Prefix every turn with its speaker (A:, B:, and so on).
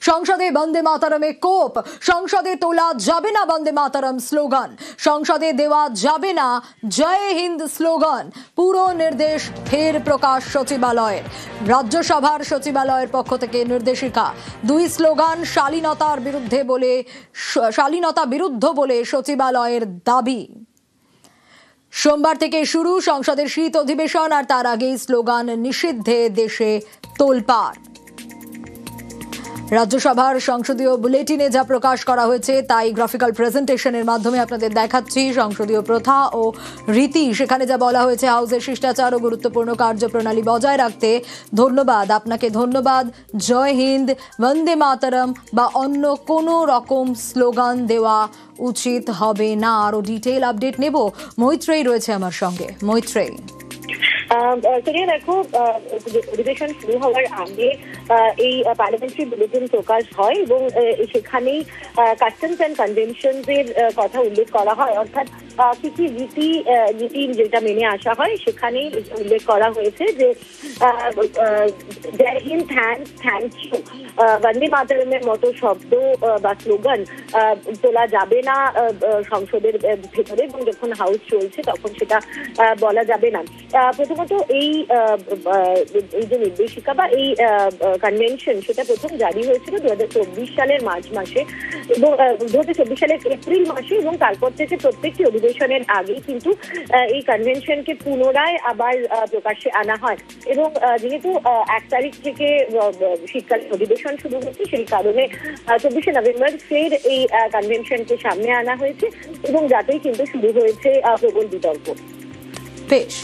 A: সংসদে বন্দে মাতরমে কোপ, সংসদে তোলা যাবে না বন্দে মাতরম স্লোগান, সংসদে দেওয়া যাবে না জয় হিন্দ স্লোগান। পুরো নির্দেশ ফের প্রকাশ সচিবালয়ের। রাজ্যসভার সচিবালয়ের পক্ষ থেকে নির্দেশিকা, দুই স্লোগান শালীনতা বিরুদ্ধ বলে সচিবালয়ের দাবি। সোমবার থেকে শুরু সংসদের শীত অধিবেশন, আর তার আগেই স্লোগান নিষিদ্ধে দেশে তোলপাড়। রাজ্যসভার সংসদীয় বুলেটিনে যা প্রকাশ করা হয়েছে তাই গ্রাফিক্যাল প্রেজেন্টেশনের মাধ্যমে আপনাদের দেখাচ্ছি। সংসদীয় প্রথা ও রীতি, সেখানে যা বলা হয়েছে, হাউসের শিষ্টাচার ও গুরুত্বপূর্ণ কার্যপ্রণালী বজায় রাখতে ধন্যবাদ, আপনাকে ধন্যবাদ, জয় হিন্দ, বন্দে মাতরম বা অন্য কোনো রকম স্লোগান দেওয়া উচিত হবে না। আরো ডিটেইল আপডেট নেব, মৈত্রেয়ী রয়েছে আমার সঙ্গে। মৈত্রেয়ী,
B: দেখো, অধিবেশন শুরু হওয়ার আগে এই পার্লামেন্টারি বুলেটিন প্রকাশ হয় এবং সেখানেই কাস্টমস অ্যান্ড কনভেনশনস এর কথা উল্লেখ করা হয়, অর্থাৎ কি কি রীতি যেটা মেনে আসা হয় সেখানেই উল্লেখ করা হয়েছে যে জয় হিন্দ, থ্যাংক ইউ, বন্দে মাতরমের মতো শব্দ বা স্লোগান তোলা যাবে না সংসদের ভেতরে, এবং যখন হাউস চলছে তখন সেটা বলা যাবে না। প্রথমত এই যে নির্দেশিকা বা এই কনভেনশন, সেটা প্রথম জারি হয়েছিল 2024 সালের মার্চ মাসে এবং 2024 সালের এপ্রিল মাসে, এবং তারপর থেকে প্রত্যেকটি অধিবেশনের আগেই কিন্তু এই কনভেনশনকে পুনরায় আবার প্রকাশ্যে আনা হয়। এবং যেহেতু 1 তারিখ থেকে শীতকালীন অধিবেশন শুরু হচ্ছে, সেই কারণে 24শে নভেম্বর ফের এই কনভেনশনকে সামনে আনা হয়েছে এবং যাতেই কিন্তু শুরু হয়েছে প্রবল বিতর্ক।
A: বেশ।